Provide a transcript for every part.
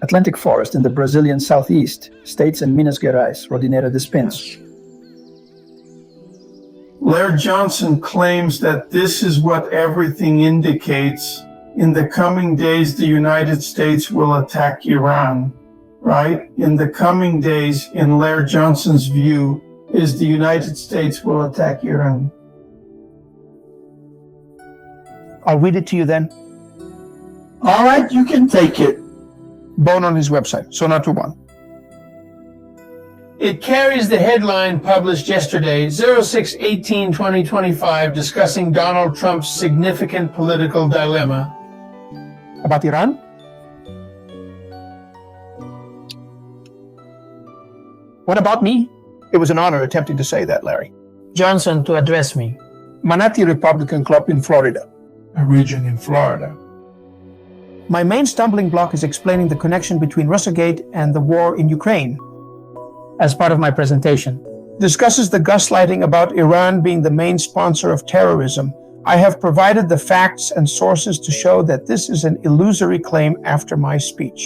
Atlantic forest in the Brazilian southeast, states in Minas Gerais, Rodinheira des Pinhos. Laird Johnson claims that this is what everything indicates. In the coming days, the United States will attack Iran, right? In the coming days, in Laird Johnson's view, is the United States will attack Iran. I'll read it to you then. All right, you can take it. Bone on his website, Sonatuban. It carries the headline published yesterday, 06/18/2025, discussing Donald Trump's significant political dilemma. About Iran? What about me? It was an honor attempting to say that, Larry. Johnson, to address me. Manatee Republican Club in Florida. A region in Florida. My main stumbling block is explaining the connection between Russiagate and the war in Ukraine. As part of my presentation. Discusses the gaslighting about Iran being the main sponsor of terrorism. I have provided the facts and sources to show that this is an illusory claim after my speech.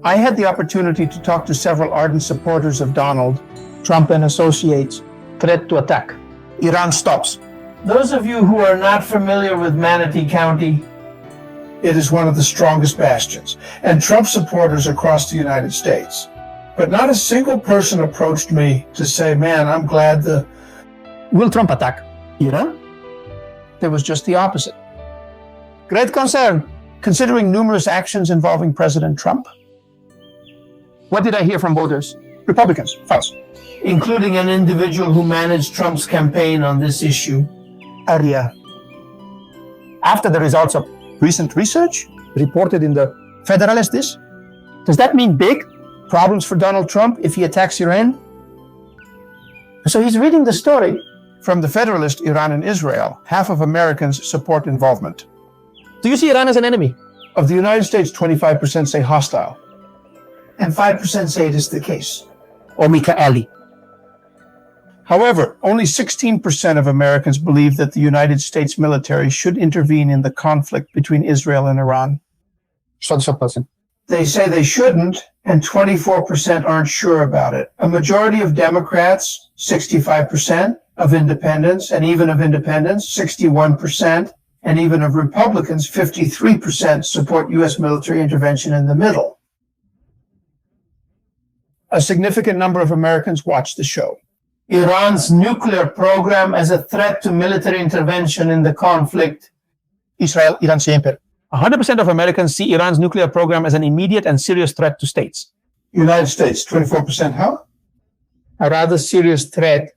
I had the opportunity to talk to several ardent supporters of Donald Trump and associates. Threat to attack. Iran stops. Those of you who are not familiar with Manatee County, it is one of the strongest bastions, and Trump supporters across the United States. But not a single person approached me to say, man, I'm glad will Trump attack Iran? There was just the opposite. Great concern, considering numerous actions involving President Trump. What did I hear from voters? Republicans, false. Including an individual who managed Trump's campaign on this issue. Area. After the results of recent research reported in the Federalist, does that mean big problems for Donald Trump if he attacks Iran? So he's reading the story. From the Federalist, Iran and Israel, half of Americans support involvement. Do you see Iran as an enemy? Of the United States, 25% say hostile. And 5% say it is the case. Or Mikaeli. However, only 16% of Americans believe that the United States military should intervene in the conflict between Israel and Iran. They say they shouldn't, and 24% aren't sure about it. A majority of Democrats, 65%, of independents, and even of independents, 61%, and even of Republicans, 53% support U.S. military intervention in the middle. A significant number of Americans watch the show. Iran's nuclear program as a threat to military intervention in the conflict. Israel, Iran siempre. 100% of Americans see Iran's nuclear program as an immediate and serious threat to states. United States, 24% how? A rather serious threat.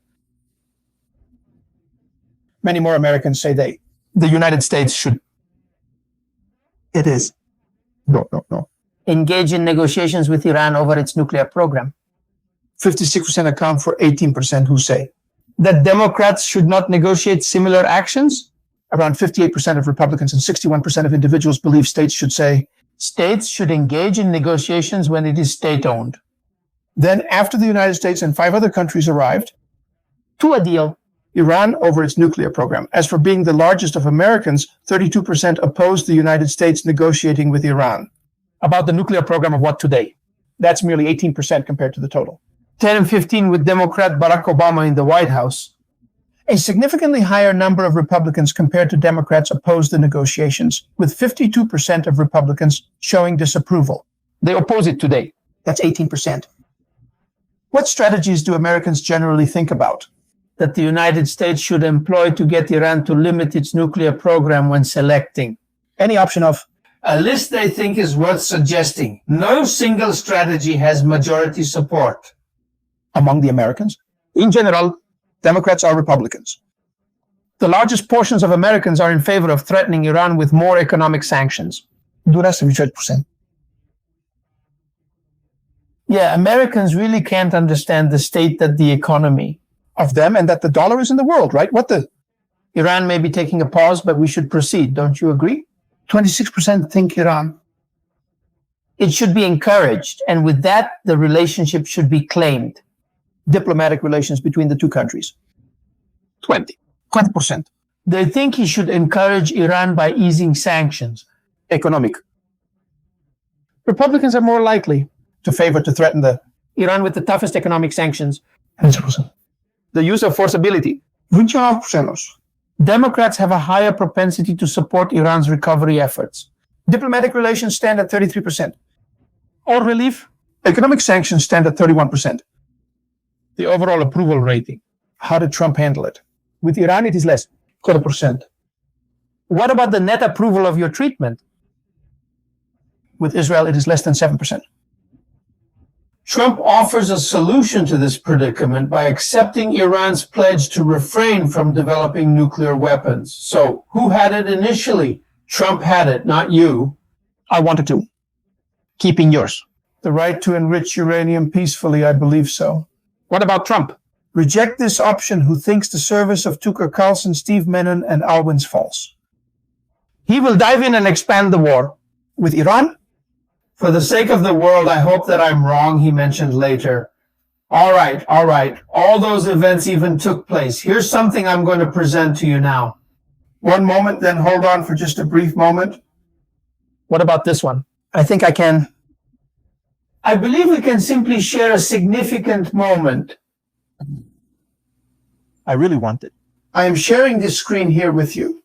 Many more Americans say the United States should. It is. No. Engage in negotiations with Iran over its nuclear program. 56% account for 18% who say that Democrats should not negotiate similar actions. Around 58% of Republicans and 61% of individuals believe states should say states should engage in negotiations when it is state-owned. Then, after the United States and 5 other countries arrived to a deal, Iran over its nuclear program. As for being the largest of Americans, 32% opposed the United States negotiating with Iran. About the nuclear program of what today? That's merely 18% compared to the total. 10 and 15 with Democrat Barack Obama in the White House. A significantly higher number of Republicans compared to Democrats opposed the negotiations, with 52% of Republicans showing disapproval. They oppose it today. That's 18%. What strategies do Americans generally think about? That the United States should employ to get Iran to limit its nuclear program when selecting. Any option of? A list they think is worth suggesting. No single strategy has majority support. Among the Americans? In general, Democrats are Republicans. The largest portions of Americans are in favor of threatening Iran with more economic sanctions. Dura 78%. Yeah, Americans really can't understand the state that the economy of them and that the dollar is in the world, right? Iran may be taking a pause, but we should proceed. Don't you agree? 26% think Iran. It should be encouraged, and with that, the relationship should be claimed. Diplomatic relations between the two countries. 20%. They think he should encourage Iran by easing sanctions. Economic. Republicans are more likely to favor to threaten the Iran with the toughest economic sanctions. The use of forcibility. 29%. Democrats have a higher propensity to support Iran's recovery efforts. Diplomatic relations stand at 33%. Oil relief, economic sanctions stand at 31%. The overall approval rating. How did Trump handle it? With Iran, it is less, 4%. What about the net approval of your treatment? With Israel, it is less than 7%. Trump offers a solution to this predicament by accepting Iran's pledge to refrain from developing nuclear weapons. So, who had it initially? Trump had it, not you. I wanted to. Keeping yours. The right to enrich uranium peacefully, I believe so. What about Trump? Reject this option who thinks the service of Tucker Carlson, Steve Bannon, and Alwyn's false. He will dive in and expand the war. With Iran? For the sake of the world, I hope that I'm wrong, he mentioned later. All right. All those events even took place. Here's something I'm going to present to you now. One moment, then hold on for just a brief moment. What about this one? I think I can. I believe we can simply share a significant moment. I really want it. I am sharing this screen here with you.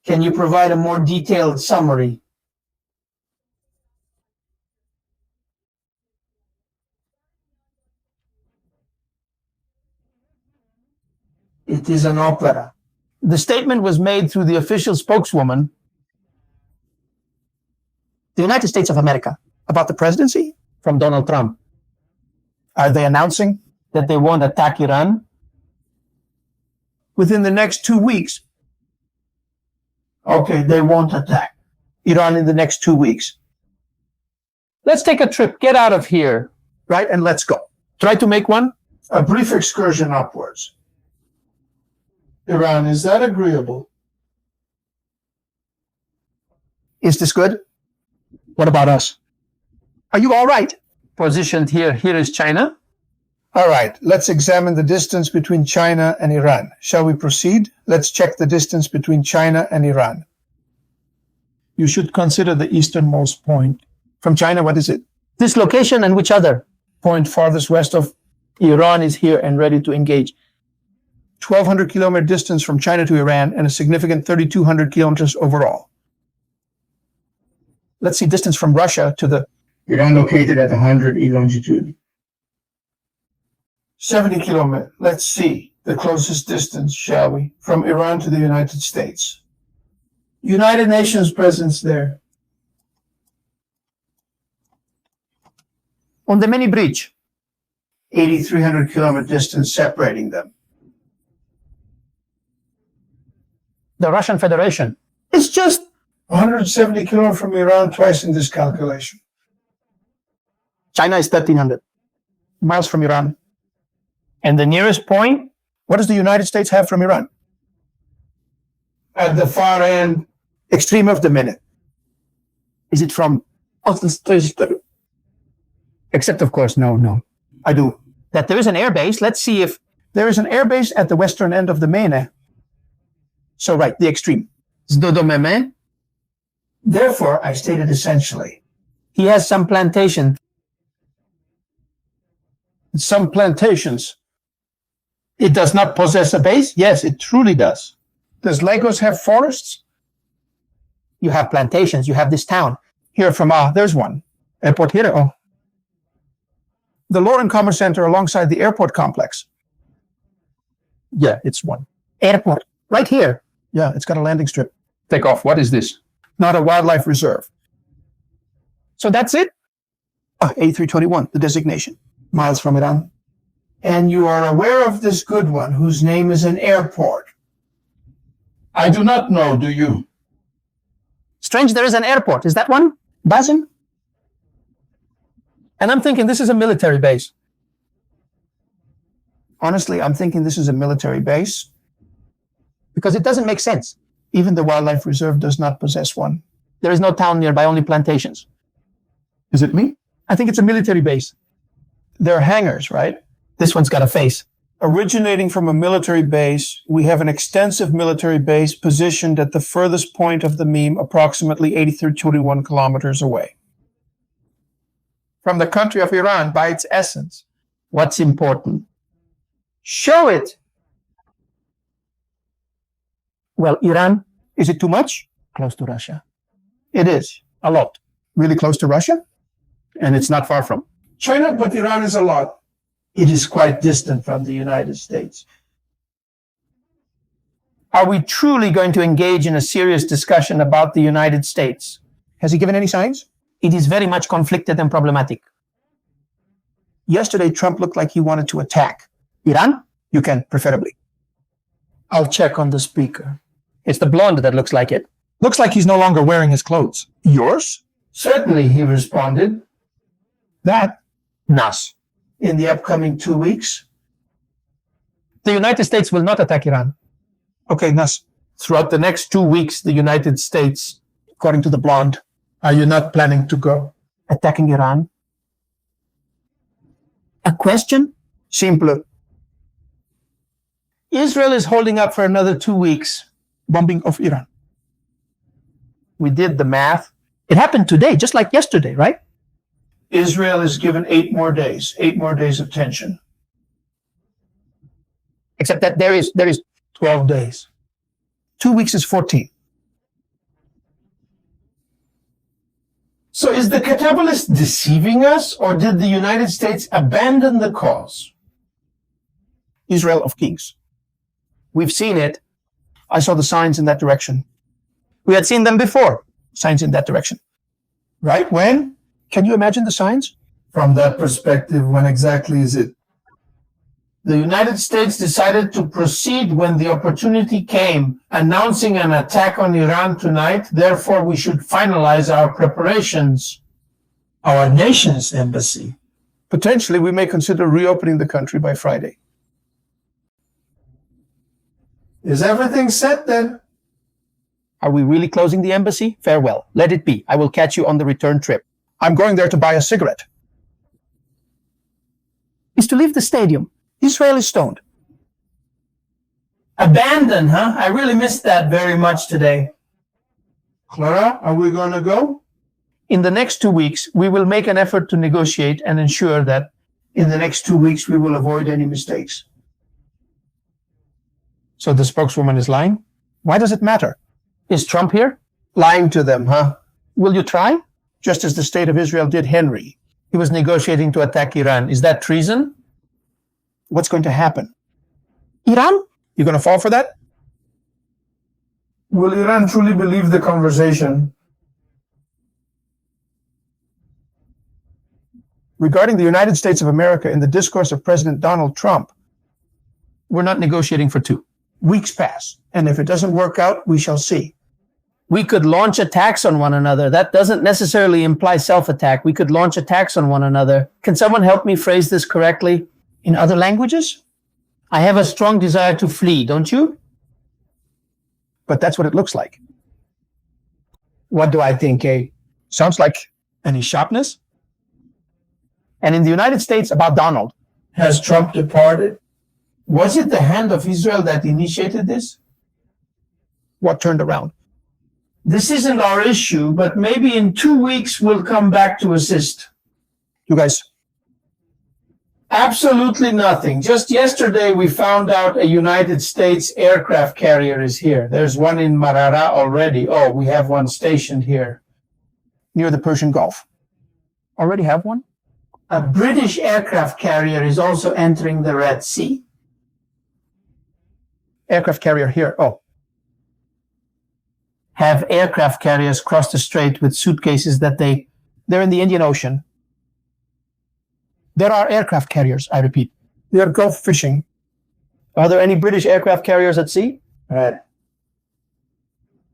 Can you provide a more detailed summary? It is an opera. The statement was made through the official spokeswoman, the United States of America, about the presidency from Donald Trump. Are they announcing that they won't attack Iran? Within the next 2 weeks. Okay, they won't attack Iran in the next 2 weeks. Let's take a trip, get out of here, right? And let's go. Try to make one. A brief excursion upwards. Iran, is that agreeable? Is this good? What about us? Are you all right? Positioned here. Here is China. All right, let's examine the distance between China and Iran. Shall we proceed? Let's check the distance between China and Iran. You should consider the easternmost point. From China, what is it? This location and which other? Point farthest west of Iran is here and ready to engage. 1,200 kilometer distance from China to Iran and a significant 3,200 kilometers overall. Let's see distance from Russia to the Iran located at 100 E longitude. 70 kilometers. Let's see the closest distance, shall we, from Iran to the United States. United Nations presence there. on the mini bridge. 8,300 kilometer distance separating them. The Russian Federation. It's just 170 kilometers from Iran, twice in this calculation. China is 1,300 miles from Iran. And the nearest point, what does the United States have from Iran? At the far end, Extreme of the minute. Is it from? Except, of course, no. I do. That there is an airbase. Let's see if there is an airbase at the western end of the Maine. So, right, the extreme. Zdodomeme. Therefore, I stated essentially, He has some plantation. some plantations. It does not possess a base? Yes, it truly does. Does Lagos have forests? You have plantations. You have this town. Here from, there's one. Airport here. Oh, The Lauren Commerce Center alongside the airport complex. yeah, it's one. Airport. Right here. Yeah, it's got a landing strip. Take off. What is this? Not a wildlife reserve. So that's it? A321, the designation. miles from Iran. And you are aware of this good one, whose name is an airport. I do not know, do you? Strange, there is an airport. Is that one? Basim? And I'm thinking this is a military base. Honestly, I'm thinking this is a military base because it doesn't make sense. Even the wildlife reserve does not possess one. There is no town nearby, only plantations. Is it me? I think it's a military base. There are hangars, right? This one's got a face. Originating from a military base, we have an extensive military base positioned at the furthest point of the meme, approximately 8321 kilometers away. From the country of Iran, by its essence, what's important? Show it. Well, Iran, is it too much? Close to Russia. It is, a lot. Really close to Russia? And it's not far from. China, but Iran is a lot. It is quite distant from the United States. Are we truly going to engage in a serious discussion about the United States? Has he given any signs? It is very much conflicted and problematic. Yesterday, Trump looked like he wanted to attack Iran. You can, preferably. I'll check on the speaker. It's the blonde that looks like it. Looks like he's no longer wearing his clothes. Yours? Certainly, he responded. That? Nas. In the upcoming 2 weeks? The United States will not attack Iran. Okay, Nas. Throughout the next 2 weeks, the United States, According to the blonde, are you not planning to go? attacking Iran. A question? Simple. Israel is holding up for another 2 weeks. Bombing of Iran. We did the math. It happened today, just like yesterday, right? Israel is given 8 more days of tension. Except that there is 12 days. 2 weeks is 14. So is the Catalyst deceiving us, or did the United States abandon the cause? Israel of kings. We've seen it. I saw the signs in that direction. We had seen them before, signs in that direction. Right? When? Can you imagine the signs? From that perspective, when exactly is it? The United States decided to proceed when the opportunity came, announcing an attack on Iran tonight. Therefore, we should finalize our preparations. Our nation's embassy. Potentially, we may consider reopening the country by Friday. Is everything set then? Are we really closing the embassy? Farewell. Let it be. I will catch you on the return trip. I'm going there to buy a cigarette. Is to leave the stadium. Israel is stoned. Abandon, huh? I really missed that very much today. Clara, are we going to go? In the next 2 weeks, we will make an effort to negotiate and ensure that In the next 2 weeks, we will avoid any mistakes. So the spokeswoman is lying? Why does it matter? Is Trump here? Lying to them, huh? Will you try? Just as the state of Israel did Henry. He was negotiating to attack Iran. Is that treason? What's going to happen? Iran? You're going to fall for that? Will Iran truly believe the conversation? Regarding the United States of America in the discourse of President Donald Trump, we're not negotiating for 2. Weeks pass, and if it doesn't work out, we shall see. We could launch attacks on one another. That doesn't necessarily imply self-attack. We could launch attacks on one another. Can someone help me phrase this correctly? In other languages? I have a strong desire to flee, don't you? But that's what it looks like. What do I think, eh? Sounds like any sharpness? And in the United States, about Donald. Has Trump departed? Was it the hand of Israel that initiated this? What turned around? This isn't our issue, but maybe in 2 weeks we'll come back to assist. You guys, Absolutely nothing. Just yesterday we found out a United States aircraft carrier is here. There's one in Marara already. Oh, we have one stationed here. near the Persian Gulf. Already have one? A British aircraft carrier is also entering the Red Sea. Aircraft carrier here. Oh, Have aircraft carriers cross the strait with suitcases that they're in the Indian Ocean. There are aircraft carriers, I repeat. They are Gulf fishing. Are there any British aircraft carriers at sea? Right.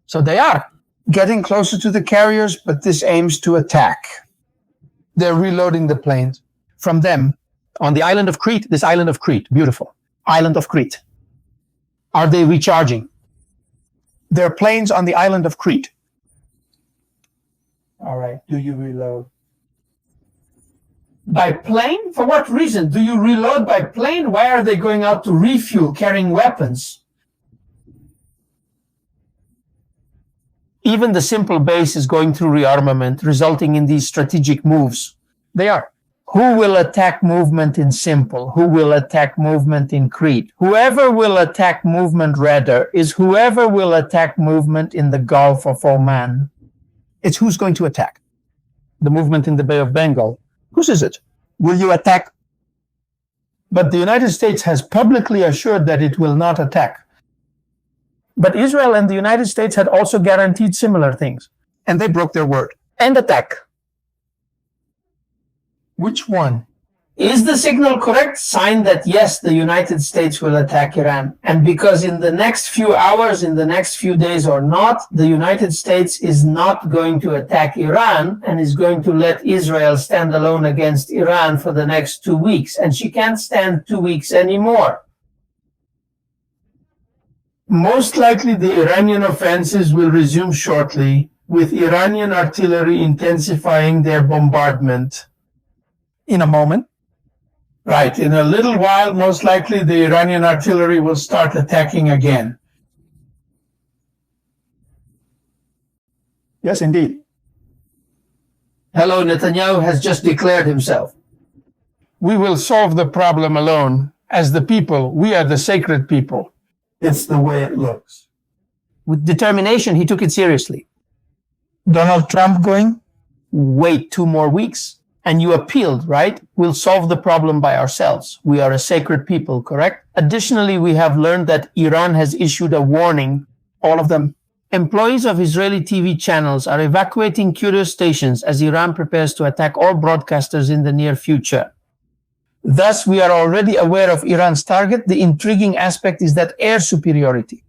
So they are getting closer to the carriers, but this aims to attack. They're reloading the planes from them on the island of Crete. This island of Crete, beautiful island of Crete. Are they recharging? There are planes on the island of Crete. All right. Do you reload? By plane? For what reason? Do you reload by plane? Why are they going out to refuel, carrying weapons? Even the simple base is going through rearmament, resulting in these strategic moves. They are. Who will attack movement in Simple? Who will attack movement in Crete? Whoever will attack movement rather is whoever will attack movement in the Gulf of Oman. It's who's going to attack. The movement in the Bay of Bengal. Whose is it? Will you attack? But the United States has publicly assured that it will not attack. But Israel and the United States had also guaranteed similar things. And they broke their word. And attack. Which one? Is the signal correct? Sign that yes, the United States will attack Iran. And because in the next few hours, in the next few days or not, the United States is not going to attack Iran and is going to let Israel stand alone against Iran for the next 2 weeks. And she can't stand 2 weeks anymore. Most likely the Iranian offensives will resume shortly, with Iranian artillery intensifying their bombardment. In a moment. Right. In a little while, most likely the Iranian artillery will start attacking again. Yes, indeed. Hello, Netanyahu has just declared himself. We will solve the problem alone. As the people, we are the sacred people. It's the way it looks. With determination, he took it seriously. Donald Trump going? Wait 2 more weeks. And you appealed, right? We'll solve the problem by ourselves. We are a sacred people, correct? Additionally, we have learned that Iran has issued a warning. All of them. Employees of Israeli TV channels are evacuating curious stations as Iran prepares to attack all broadcasters in the near future. Thus, we are already aware of Iran's target. The intriguing aspect is that air superiority.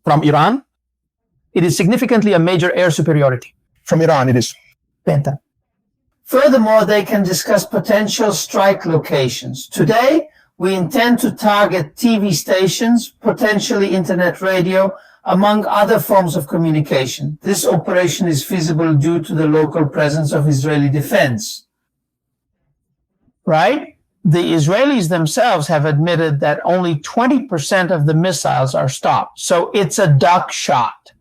From Iran, it is significantly a major air superiority. From Iran, it is. Penta. Furthermore, they can discuss potential strike locations. Today, we intend to target TV stations, potentially internet radio, among other forms of communication. This operation is feasible due to the local presence of Israeli defense. Right? The Israelis themselves have admitted that only 20% of the missiles are stopped. So it's a duck shot.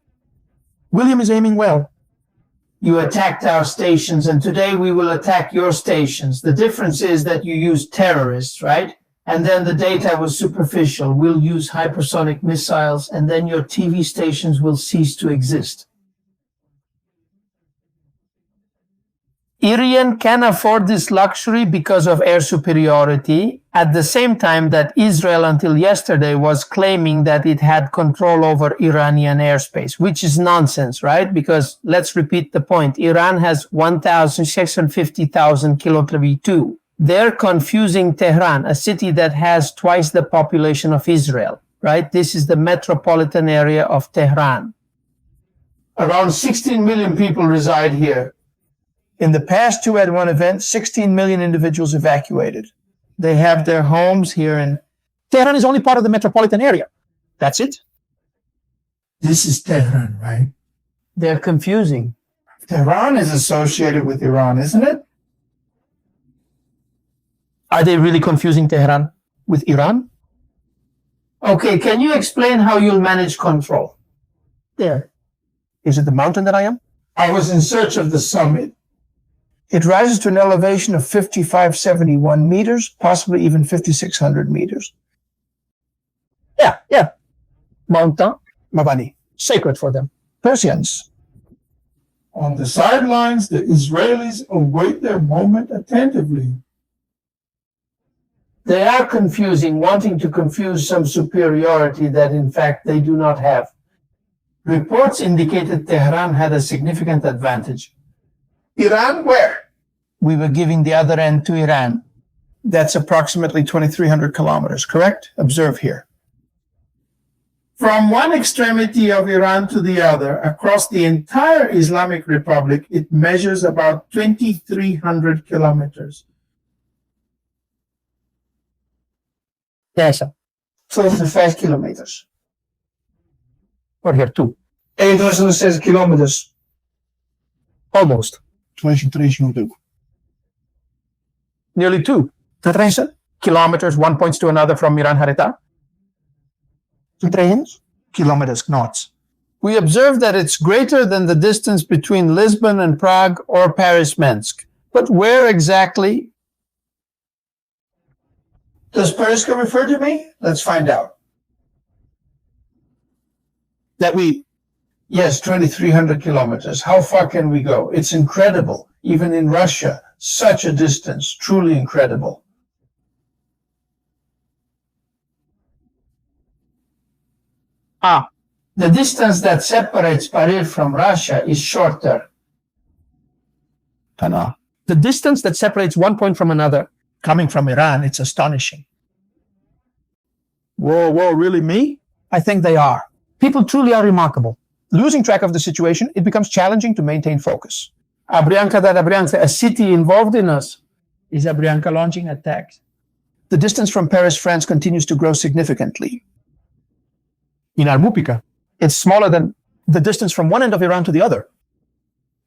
William is aiming well. You attacked our stations, and today we will attack your stations. The difference is that you used terrorists, right? And then the data was superficial. We'll use hypersonic missiles, and then your TV stations will cease to exist. Iran can afford this luxury because of air superiority, at the same time that Israel until yesterday was claiming that it had control over Iranian airspace, which is nonsense, right? Because let's repeat the point. Iran has 1,650,000 kilometers too. They're confusing Tehran, a city that has twice the population of Israel, right? This is the metropolitan area of Tehran. Around 16 million people reside here. In the past 2-1 event, 16 million individuals evacuated. They have their homes here in Tehran is only part of the metropolitan area. That's it. This is Tehran, right? They're confusing. Tehran is associated with Iran, isn't it? Are they really confusing Tehran with Iran? Okay, can you explain how you'll manage control? There. Is it the mountain that I am? I was in search of the summit. It rises to an elevation of 5,571 meters, possibly even 5,600 meters. Yeah. Mountain, Mabani. sacred for them. Persians. On the sidelines, the Israelis await their moment attentively. They are confusing, wanting to confuse some superiority that in fact they do not have. Reports indicated Tehran had a significant advantage. Iran, where? We were giving the other end to Iran. That's approximately 2,300 kilometers, correct? Observe here. From one extremity of Iran to the other, across the entire Islamic Republic, it measures about 2,300 kilometers. Yes, sir. 205 kilometers. Or here, 2. 206 kilometers. Almost. 2,300. Nearly 2. Kilometers, one points to another from Iran Harita. 2 kilometers, knots. We observe that it's greater than the distance between Lisbon and Prague or Paris-Minsk. But where exactly? Does Periscope refer to me? Let's find out. Yes, 2,300 kilometers. How far can we go? It's incredible. Even in Russia, such a distance, truly incredible. The distance that separates Paris from Russia is shorter. The distance that separates one point from another. Coming from Iran, it's astonishing. Whoa, really me? I think they are. People truly are remarkable. Losing track of the situation, it becomes challenging to maintain focus. Abrianka, a city involved in us. Is Abrianka launching attacks? The distance from Paris, France continues to grow significantly. In Armupika, it's smaller than the distance from one end of Iran to the other.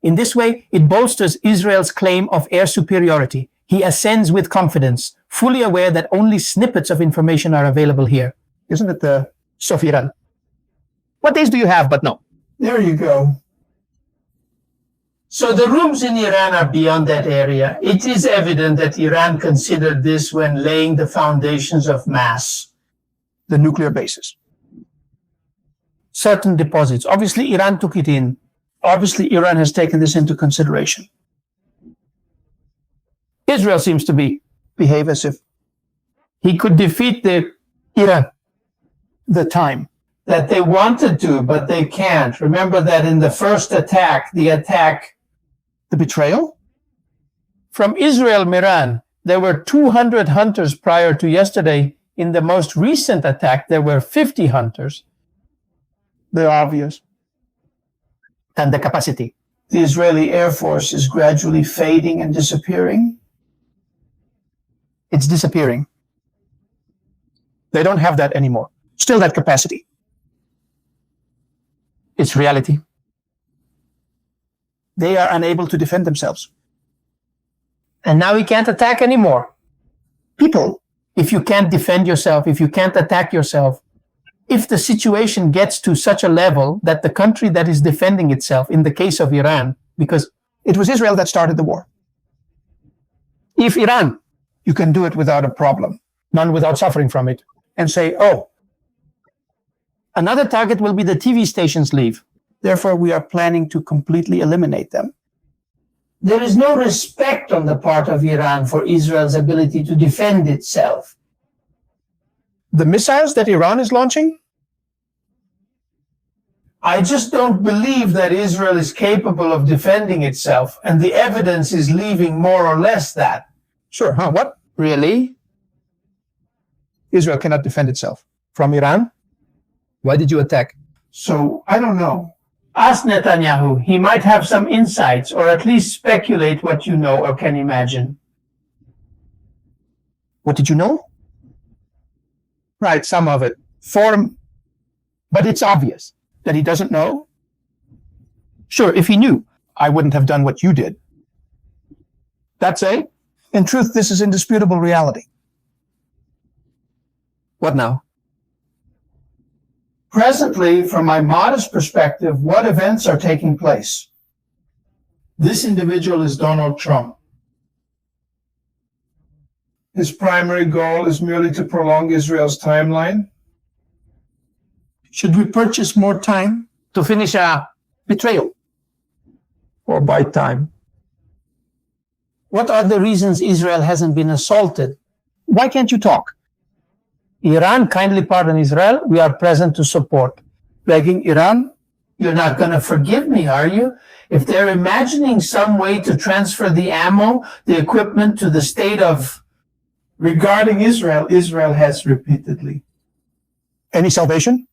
In this way, it bolsters Israel's claim of air superiority. He ascends with confidence, fully aware that only snippets of information are available here. Isn't it the Sofiran? What days do you have, but no? There you go. So the rooms in Iran are beyond that area. It is evident that Iran considered this when laying the foundations of mass. The nuclear bases. Certain deposits. Obviously, Iran took it in. Obviously, Iran has taken this into consideration. Israel seems to behave as if he could defeat the Iran, the time. That they wanted to, but they can't. Remember that in the first attack, the betrayal? From Israel, Miran, there were 200 hunters prior to yesterday. In the most recent attack, there were 50 hunters. They're obvious. And the capacity. The Israeli Air Force is gradually fading and disappearing. It's disappearing. They don't have that anymore. Still that capacity. It's reality. They are unable to defend themselves. And now we can't attack anymore. People, if you can't defend yourself, if you can't attack yourself, if the situation gets to such a level that the country that is defending itself, in the case of Iran, because it was Israel that started the war. If Iran, you can do it without a problem, none without suffering from it, and say, oh, another target will be the TV stations leave. Therefore, we are planning to completely eliminate them. There is no respect on the part of Iran for Israel's ability to defend itself. The missiles that Iran is launching? I just don't believe that Israel is capable of defending itself, and the evidence is leaving more or less that. Sure, huh? What? Really? Israel cannot defend itself. From Iran? Why did you attack? So, I don't know. Ask Netanyahu. He might have some insights, or at least speculate what you know or can imagine. What did you know? Right, some of it. But it's obvious that he doesn't know. Sure, if he knew, I wouldn't have done what you did. That's it? In truth, this is indisputable reality. What now? Presently, from my modest perspective, what events are taking place? This individual is Donald Trump. His primary goal is merely to prolong Israel's timeline. Should we purchase more time to finish a betrayal? Or buy time? What are the reasons Israel hasn't been assaulted? Why can't you talk? Iran, kindly pardon Israel. We are present to support. Begging Iran? You're not going to forgive me, are you? If they're imagining some way to transfer the ammo, the equipment to the state of Regarding Israel, Israel has repeatedly. Any salvation?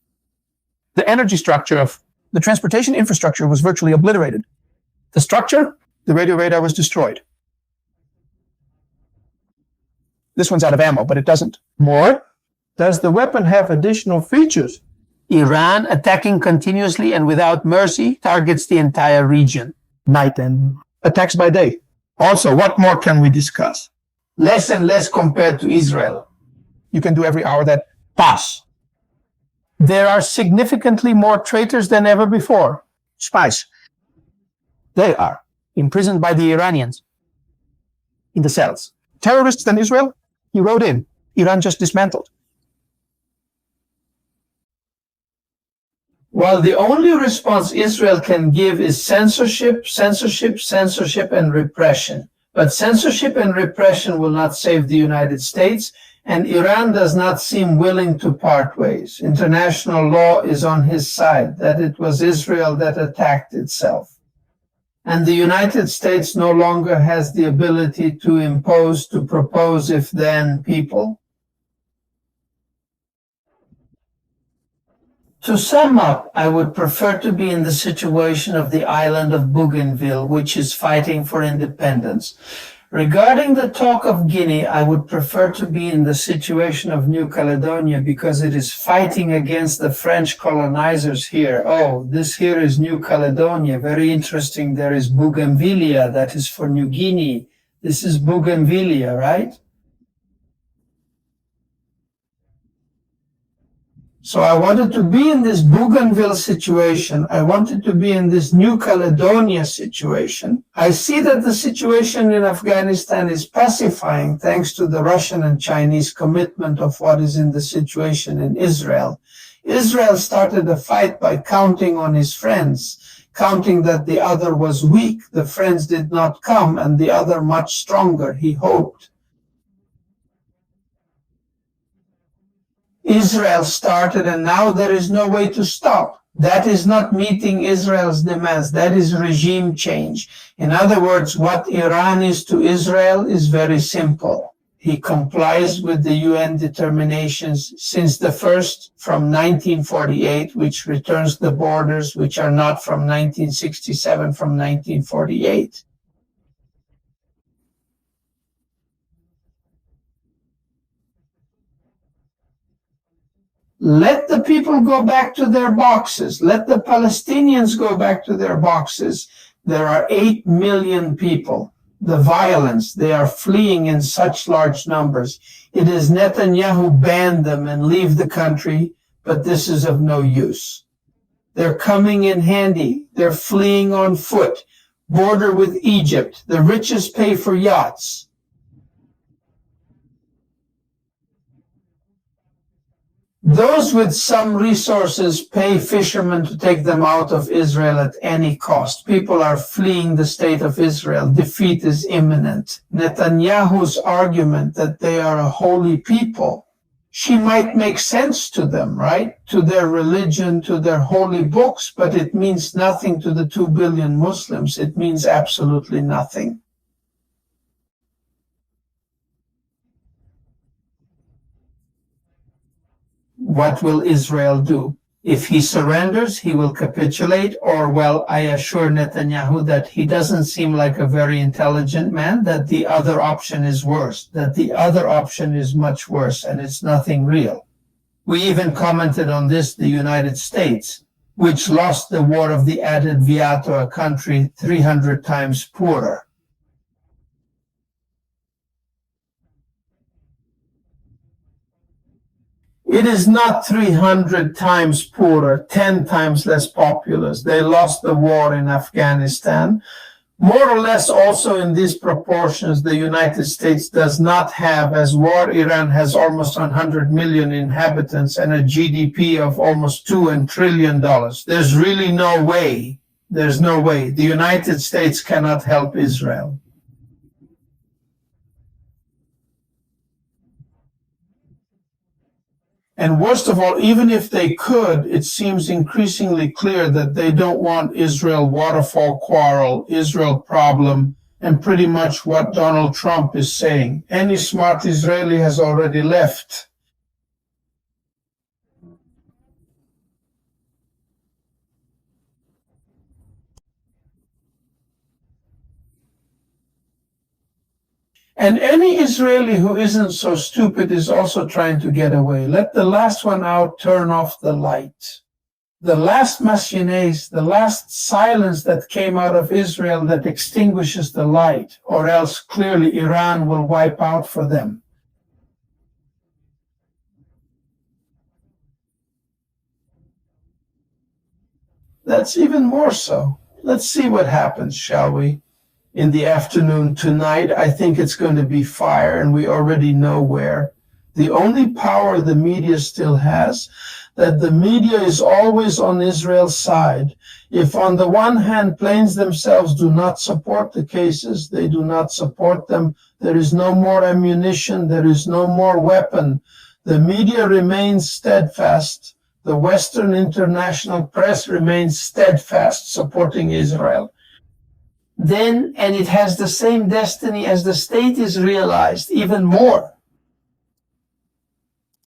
The energy structure of the transportation infrastructure was virtually obliterated. The structure, the radio radar was destroyed. This one's out of ammo, but it doesn't. More? Does the weapon have additional features? Iran, attacking continuously and without mercy, targets the entire region. Night and attacks by day. Also, what more can we discuss? Less and less compared to Israel. You can do every hour that pass. There are significantly more traitors than ever before. Spies. They are imprisoned by the Iranians in the cells. Terrorists than Israel? He wrote in. Iran just dismantled. While the only response Israel can give is censorship, and repression. But censorship and repression will not save the United States, and Iran does not seem willing to part ways. International law is on his side, that it was Israel that attacked itself. And the United States no longer has the ability to propose if-then people. To sum up, I would prefer to be in the situation of the island of Bougainville, which is fighting for independence. Regarding the talk of Guinea, I would prefer to be in the situation of New Caledonia because it is fighting against the French colonizers here. Oh, this here is New Caledonia. Very interesting. There is Bougainvillea, that is for New Guinea. This is Bougainvillea, right? So I wanted to be in this Bougainville situation. I wanted to be in this New Caledonia situation. I see that the situation in Afghanistan is pacifying thanks to the Russian and Chinese commitment of what is in the situation in Israel. Israel started a fight by counting on his friends, counting that the other was weak. The friends did not come, and the other much stronger, he hoped. Israel started, and now there is no way to stop. That is not meeting Israel's demands. That is regime change. In other words, what Iran is to Israel is very simple. He complies with the UN determinations since the first from 1948, which returns the borders which are not from 1967, from 1948. Let the people go back to their boxes. Let the Palestinians go back to their boxes. There are 8 million people. The violence, they are fleeing in such large numbers. It is Netanyahu banned them and leave the country, but this is of no use. They're coming in handy. They're fleeing on foot. Border with Egypt. The richest pay for yachts. Those with some resources pay fishermen to take them out of Israel at any cost. People are fleeing the state of Israel. Defeat is imminent. Netanyahu's argument that they are a holy people, she might make sense to them, right? To their religion, to their holy books, but it means nothing to the 2 billion Muslims. It means absolutely nothing. What will Israel do? If he surrenders, he will capitulate, or, well, I assure Netanyahu that he doesn't seem like a very intelligent man, that the other option is worse, that the other option is much worse, and it's nothing real. We even commented on this, the United States, which lost the war of the added via to a country 300 times poorer. It is not 300 times poorer, 10 times less populous. They lost the war in Afghanistan. More or less also in these proportions, the United States does not have, as war Iran has almost 100 million inhabitants and a GDP of almost $2 trillion. There's really no way. There's no way. The United States cannot help Israel. And worst of all, even if they could, it seems increasingly clear that they don't want Israel waterfall quarrel, Israel problem, and pretty much what Donald Trump is saying. Any smart Israeli has already left. And any Israeli who isn't so stupid is also trying to get away. Let the last one out turn off the light. The last machines, the last silence that came out of Israel that extinguishes the light, or else clearly Iran will wipe out for them. That's even more so. Let's see what happens, shall we? In the afternoon tonight, I think it's going to be fire, and we already know where. The only power the media still has, that the media is always on Israel's side. If on the one hand, planes themselves do not support the cases, they do not support them, there is no more ammunition, there is no more weapon. The media remains steadfast. The Western international press remains steadfast, supporting Israel. Then, and it has the same destiny as the state is realized, even more.